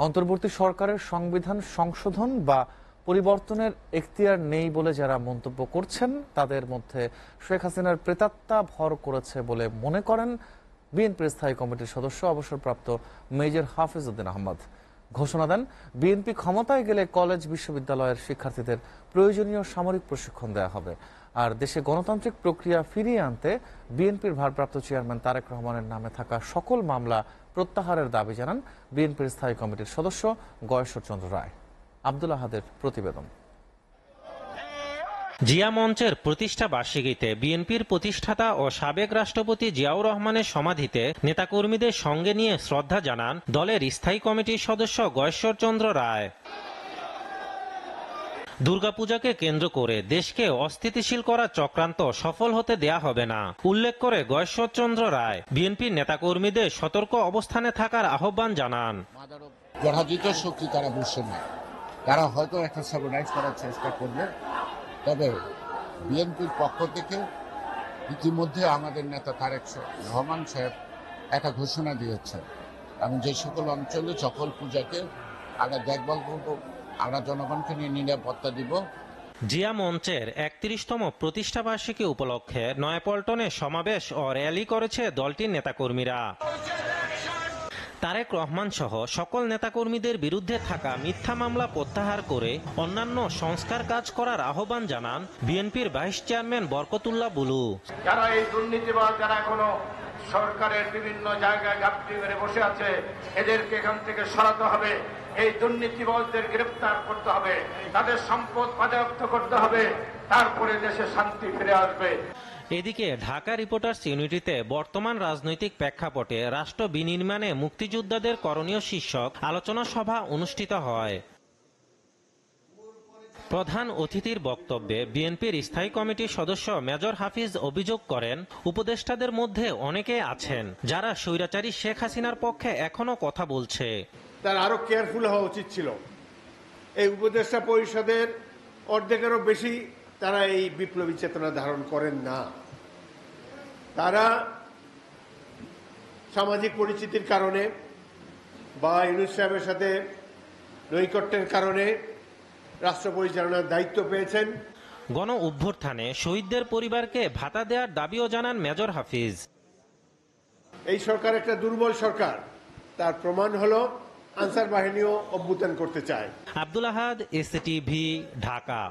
অন্তর্বর্তী সরকারের সংবিধান সংশোধন বা পরিবর্তনের এখতিয়ার নেই বলে যারা মন্তব্য করছেন তাদের মধ্যে শেখ হাসিনার প্রেতাত্মা ভর করেছে বলে মনে করেন বিএনপির স্থায়ী কমিটির সদস্য অবসরপ্রাপ্ত মেজর হাফিজ উদ্দিন আহমদ। ঘোষণা দেন, বিএনপি ক্ষমতায় গেলে কলেজ বিশ্ববিদ্যালয়ের শিক্ষার্থীদের প্রয়োজনীয় সামরিক প্রশিক্ষণ দেওয়া হবে। আর দেশে গণতান্ত্রিক প্রক্রিয়া ফিরিয়ে আনতে বিএনপির ভারপ্রাপ্ত চেয়ারম্যান তারেক রহমানের নামে থাকা সকল মামলা প্রত্যাহারের দাবি জানান বিএনপির স্থায়ী কমিটির সদস্য গয়েশ্বর চন্দ্র রায়। আব্দুল আহাদের প্রতিবেদন। জিয়া মঞ্চের প্রতিষ্ঠা বার্ষিকীতে বিএনপির প্রতিষ্ঠাতা ও সাবেক রাষ্ট্রপতি জিয়াউর রহমানের সমাধিতে নেতাকর্মীদের সঙ্গে নিয়ে শ্রদ্ধা জানান দলের স্থায়ী কমিটির সদস্য গয়েশ্বর চন্দ্র রায়। দুর্গাপূজাকে কেন্দ্র করে দেশকে অস্থিতিশীল করা চক্রান্ত সফল হতে দেয়া হবে না উল্লেখ করে গয়েশ্বর চন্দ্র রায় বিএনপির নেতাকর্মীদের সতর্ক অবস্থানে থাকার আহ্বান জানান। জনহিত শক্তি তারা বুঝছে না, তারা হয়তো একটা সাবনাইজ করার চেষ্টা করবে। তবে বিএনপির পক্ষ থেকে ইতিমধ্যে আমাদের নেতা তারেক রহমান সাহেব একটা ঘোষণা দিয়েছেন, এবং যে সকল অঞ্চলে সকল পূজাকে আমরা দেখভাল করব, আমরা জনগণকে নিয়ে নিরাপত্তা দিব। জিয়া মঞ্চের ৩১তম প্রতিষ্ঠা বার্ষিকী উপলক্ষে নয়াপল্টনে সমাবেশ ও র্যালি করেছে দলটির নেতাকর্মীরা। তারেক রহমান সহ সকল নেতাকর্মীদের বিরুদ্ধে থাকা মিথ্যা মামলা প্রত্যাহার করে অন্যান্য সংস্কার কাজ করার আহ্বান জানান বিএনপির ভাইস চেয়ারম্যান বরকতুল্লাহ বুলু। যারা এই দুর্নীতিবাজ, যারা এখনো সরকারের বিভিন্ন জায়গায় ঘাপটি মেরে বসে আছে, এদেরকে এখান থেকে সরাতে হবে। এই দুর্নীতিবাজদের গ্রেফতার করতে হবে, তাদের সম্পদ বাজেয়াপ্ত করতে হবে, তারপরে দেশে শান্তি ফিরে আসবে। এদিকে ঢাকা রিপোর্টার্স ইউনিটিতে বর্তমান রাজনৈতিক প্রেক্ষাপটে রাষ্ট্র বিনির্মাণে মুক্তিযোদ্ধাদের করণীয় শীর্ষক আলোচনা সভা অনুষ্ঠিত হয়। প্রধান অতিথির বক্তব্যে বিএনপির স্থায়ী কমিটির সদস্য মেজর হাফিজ অভিযোগ করেন, উপদেষ্টাদের মধ্যে অনেকে আছেন যারা স্বৈরাচারী শেখ হাসিনার পক্ষে এখনো কথা বলছে। তার আরো কেয়ারফুল হওয়া উচিত ছিল। এই উপদেষ্টা পরিষদের অর্ধেকেরও বেশি তারা এই বিপ্লবী চেতনা ধারণ করেন না। তারা সামাজিক পরিচিতির কারণে বা ইউনূস সাহেবের সাথে নৈকট্যের কারণে রাষ্ট্র পরিচালনার দায়িত্ব পেয়েছেন। গণ অভ্যুত্থানে শহীদদের পরিবারকে ভাতা দেওয়ার দাবিও জানান মেজর হাফিজ। এই সরকার একটা দুর্বল সরকার, তার প্রমাণ হলো আনসার বাহিনীও অভ্যুত্থান করতে চায়। আব্দুল আহাদ, এসটিভি, ঢাকা।